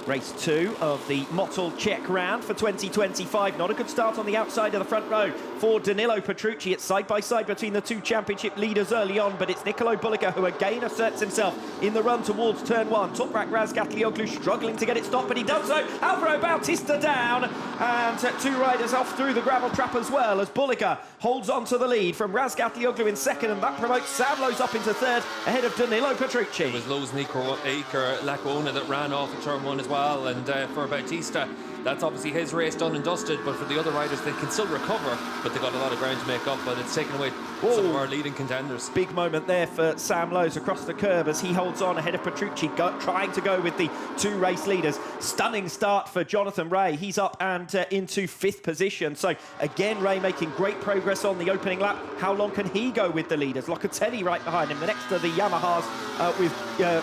Race 2 of the Motul Czech round for 2025. Not a good start on the outside of the front row for Danilo Petrucci. It's side by side between the two championship leaders early on, but it's Nicolo Bulega who again asserts himself in the run towards turn 1. Toprak Razgatlioglu struggling to get it stopped, but he does so. Alvaro Bautista down, and two riders off through the gravel trap as well, as Bulega holds on to the lead from Razgatlioglu in second, and that promotes Sam Lowe's up into third ahead of Danilo Petrucci. It was Lowe's Nicolo Bulega that ran off at turn 1 as well, and for Bautista, that's obviously his race done and dusted, but for the other riders, they can still recover, but they've got a lot of ground to make up, but it's taken away some of our leading contenders. Big moment there for Sam Lowe's across the curb as he holds on ahead of Petrucci, trying to go with the two race leaders. Stunning start for Jonathan Rea. He's up and into 5th position. So again, Rea making great progress on the opening lap. How long can he go with the leaders? Locatelli right behind him. The next are the Yamahas with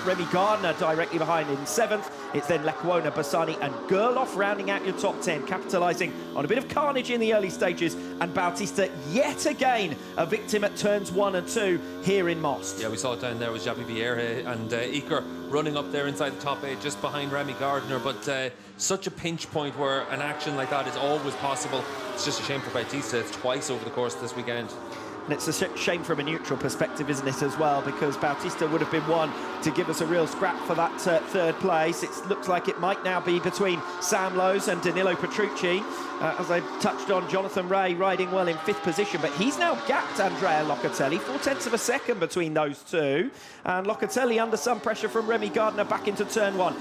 Remy Gardner directly behind in 7th. It's then Lecuona, Bassani and Gerloff rounding out your top 10, capitalising on a bit of carnage in the early stages, and Bautista yet again a victim at turns 1 and 2 here in Most. Yeah, we saw it down there with Xavi Vieira and Iker running up there inside the top 8 just behind Remy Gardner, but such a pinch point where an action like that is always possible. It's just a shame for Bautista. It's twice over the course of this weekend. And it's a shame from a neutral perspective, isn't it, as well, because Bautista would have been one to give us a real scrap for that third place. It looks like it might now be between Sam Lowe's and Danilo Petrucci. As I touched on, Jonathan Rea riding well in 5th position, but he's now gapped Andrea Locatelli, 0.4 of a second between those two. And Locatelli under some pressure from Remy Gardner back into turn 1.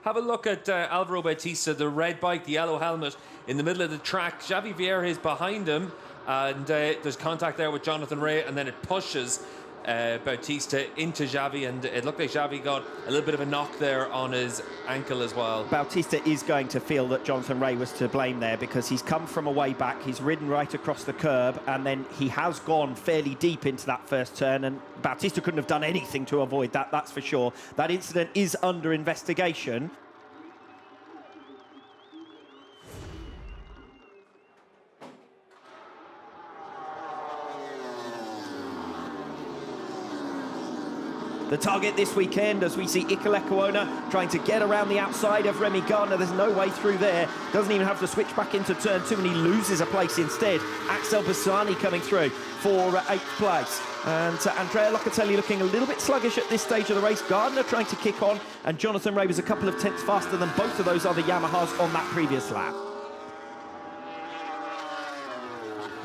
Have a look at Alvaro Bautista, the red bike, the yellow helmet in the middle of the track. Xavi Vieira is behind him, and there's contact there with Jonathan Rea, and then it pushes Bautista into Xavi, and it looked like Xavi got a little bit of a knock there on his ankle as well. Bautista is going to feel that Jonathan Rea was to blame there, because he's come from a way back, he's ridden right across the curb, and then he has gone fairly deep into that first turn, and Bautista couldn't have done anything to avoid that, that's for sure. That incident is under investigation. The target this weekend, as we see Iker Lecuona trying to get around the outside of Remy Gardner. There's no way through there. Doesn't even have to switch back into turn 2, and he loses a place instead. Axel Bassani coming through for 8th place. And Andrea Locatelli looking a little bit sluggish at this stage of the race. Gardner trying to kick on, and Jonathan Rea was a couple of tenths faster than both of those other Yamahas on that previous lap.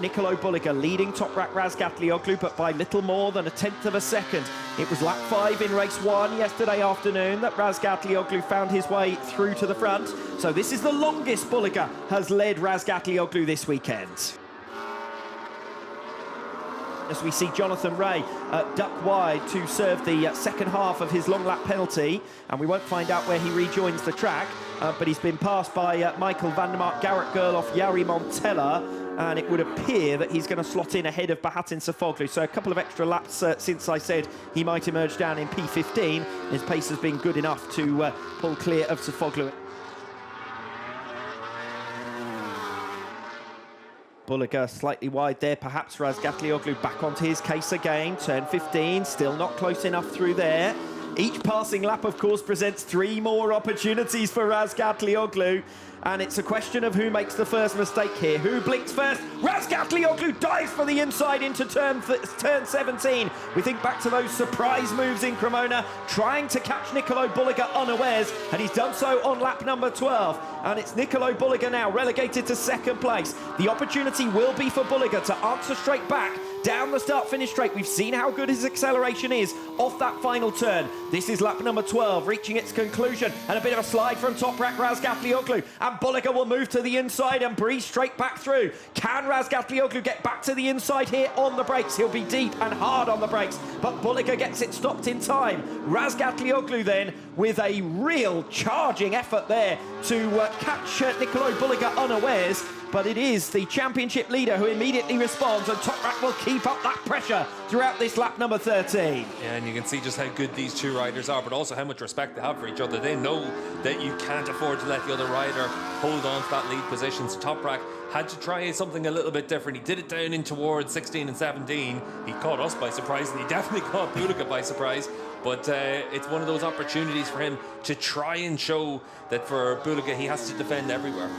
Nicolo Bulega leading Toprak Razgatlioglu, but by little more than 1/10 of a second. It was lap 5 in race 1 yesterday afternoon that Razgatlioglu found his way through to the front. So this is the longest Bulega has led Razgatlioglu this weekend. As we see Jonathan Rea duck wide to serve the second half of his long lap penalty, and we won't find out where he rejoins the track, but he's been passed by Michael van der Mark, Garrett Gerloff, Jari Montella, and it would appear that he's going to slot in ahead of Bahattin Sofoğlu. So a couple of extra laps since I said he might emerge down in P15. His pace has been good enough to pull clear of Sofoğlu. Bulega slightly wide there, perhaps Razgatlioglu back onto his case again. Turn 15, still not close enough through there. Each passing lap, of course, presents 3 more opportunities for Razgatlioglu. And it's a question of who makes the first mistake here. Who blinks first? Razgatlioglu dives for the inside into turn 17. We think back to those surprise moves in Cremona, trying to catch Nicolo Bulega unawares, and he's done so on lap number 12. And it's Nicolo Bulega now relegated to 2nd place. The opportunity will be for Bulega to answer straight back down the start-finish straight. We've seen how good his acceleration is off that final turn. This is lap number 12, reaching its conclusion, and a bit of a slide from Toprak Razgatlioglu. And Bulega will move to the inside and breeze straight back through. Can Razgatlioglu get back to the inside here on the brakes? He'll be deep and hard on the brakes, but Bulega gets it stopped in time. Razgatlioglu then with a real charging effort there to catch Nicolo Bulega unawares. But it is the championship leader who immediately responds, and Toprak will keep up that pressure throughout this lap number 13. Yeah, and you can see just how good these two riders are, but also how much respect they have for each other. They know that you can't afford to let the other rider hold on to that lead position. So Toprak had to try something a little bit different. He did it down in towards 16 and 17. He caught us by surprise, and he definitely caught Bulega by surprise. But it's one of those opportunities for him to try and show that for Bulega, he has to defend everywhere.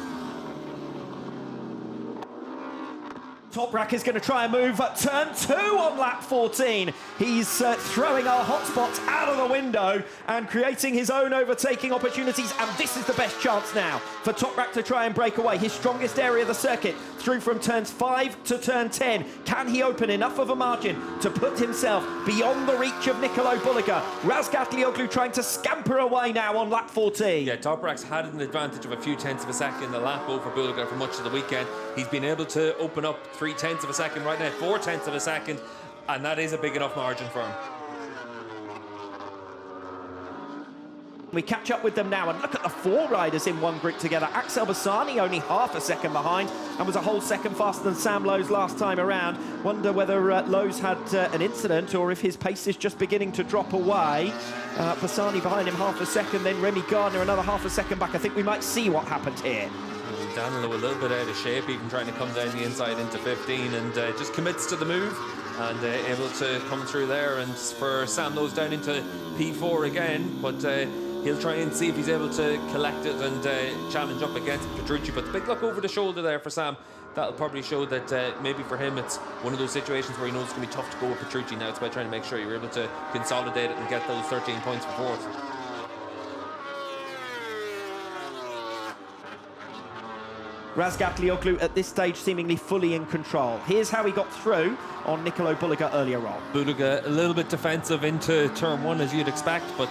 Toprak is going to try and move at turn 2 on lap 14. He's throwing our hotspots out of the window and creating his own overtaking opportunities. And this is the best chance now for Toprak to try and break away. His strongest area of the circuit through from turns 5 to turn 10. Can he open enough of a margin to put himself beyond the reach of Nicolo Bulega? Razgatlioglu trying to scamper away now on lap 14. Yeah, Toprak's had an advantage of a few tenths of a second a lap over Bulega for much of the weekend. He's been able to open up 3/10 of a second right now, 4/10 of a second, and that is a big enough margin for him. We catch up with them now and look at the 4 riders in one group together. Axel Bassani only half a second behind and was a whole second faster than Sam Lowe's last time around. Wonder whether Lowe's had an incident or if his pace is just beginning to drop away. Bassani behind him half a second, then Remy Gardner another half a second back. I think we might see what happened here. Danilo a little bit out of shape, even trying to come down the inside into 15, and just commits to the move and able to come through there. And for Sam Lowe's down into P4 again, but he'll try and see if he's able to collect it and challenge up against Petrucci. But the big look over the shoulder there for Sam, that'll probably show that maybe for him it's one of those situations where he knows it's going to be tough to go with Petrucci. Now it's about trying to make sure you're able to consolidate it and get those 13 points for 4th. Razgatlioglu at this stage seemingly fully in control. Here's how he got through on Nicolo Bulega earlier on. Bulega a little bit defensive into turn 1 as you'd expect, but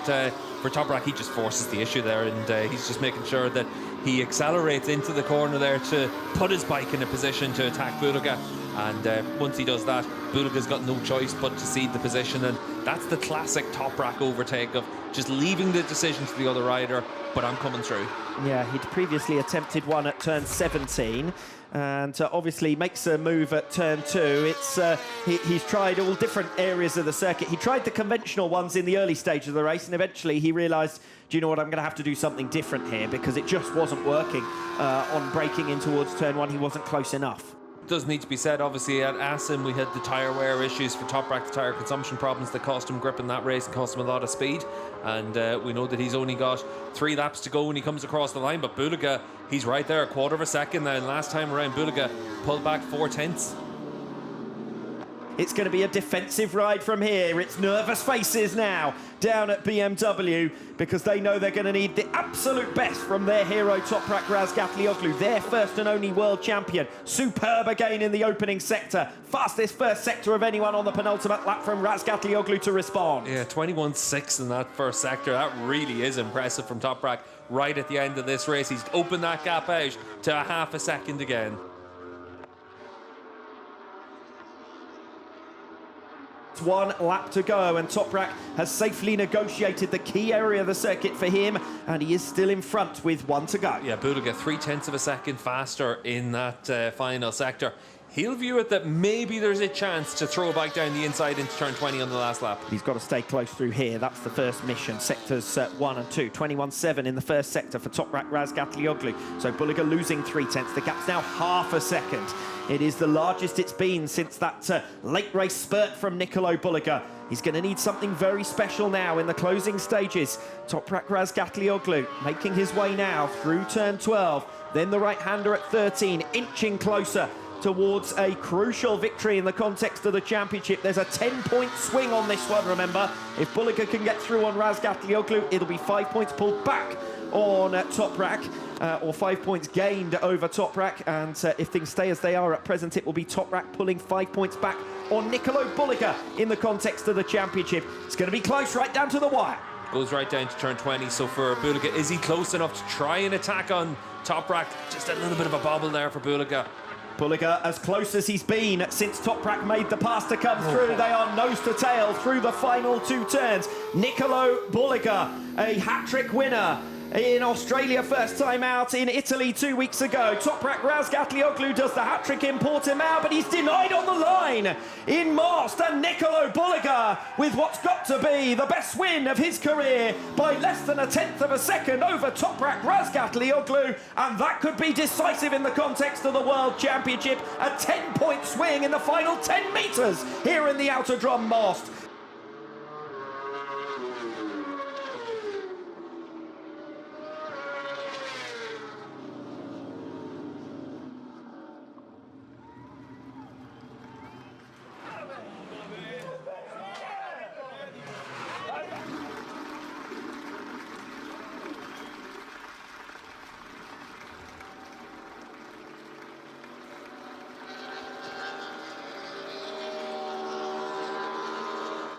for Toprak he just forces the issue there, and he's just making sure that he accelerates into the corner there to put his bike in a position to attack Bulega. And once he does that, Bulega's got no choice but to cede the position, and that's the classic Toprak overtake of just leaving the decision to the other rider, but I'm coming through. Yeah, he'd previously attempted one at turn 17 and obviously makes a move at turn 2. It's he's tried all different areas of the circuit. He tried the conventional ones in the early stage of the race, and eventually he realised, do you know what, I'm going to have to do something different here because it just wasn't working on breaking in towards turn 1. He wasn't close enough. Does need to be said, obviously at Assen we had the tyre wear issues for Toprak, the tyre consumption problems that cost him grip in that race and cost him a lot of speed, and we know that he's only got 3 laps to go when he comes across the line. But Bulega, he's right there, a quarter of a second now, and last time around Bulega pulled back 4/10. It's going to be a defensive ride from here. It's nervous faces now down at BMW because they know they're going to need the absolute best from their hero Toprak Razgatlioglu, their first and only world champion. Superb again in the opening sector. Fastest first sector of anyone on the penultimate lap from Razgatlioglu to respond. Yeah, 21.6 in that first sector. That really is impressive from Toprak right at the end of this race. He's opened that gap out to a half a second again. It's 1 lap to go, and Toprak has safely negotiated the key area of the circuit for him, and he is still in front with 1 to go. Yeah, Bulega 3/10 of a second faster in that final sector. He'll view it that maybe there's a chance to throw a bike down the inside into turn 20 on the last lap. He's got to stay close through here. That's the first mission. Sectors 1 and 2. 21.7 in the first sector for Toprak Razgatlioglu. So Bulega losing 3/10. The gap's now half a second. It is the largest it's been since that late race spurt from Nicolo Bulega. He's going to need something very special now in the closing stages. Toprak Razgatlioglu making his way now through turn 12. Then the right-hander at 13, inching closer towards a crucial victory in the context of the championship. There's a 10-point swing on this one, remember. If Bulega can get through on Razgatlioglu, it'll be 5 points pulled back on Toprak, or 5 points gained over Toprak. And if things stay as they are at present, it will be Toprak pulling 5 points back on Nicolo Bulega in the context of the championship. It's going to be close right down to the wire. Goes right down to turn 20. So for Bulega, is he close enough to try and attack on Toprak? Just a little bit of a bobble there for Bulega. Bulega as close as he's been since Toprak made the pass to come through. They are nose to tail through the final 2 turns. Nicolo Bulega, a hat-trick winner in Australia, first time out, in Italy 2 weeks ago. Toprak Razgatlioglu does the hat-trick in Portimao, but he's denied on the line in Most. And Nicolo Bulega with what's got to be the best win of his career by less than a tenth of a second over Toprak Razgatlioglu, and that could be decisive in the context of the World Championship. A 10-point swing in the final 10 metres here in the Outer Drum Most.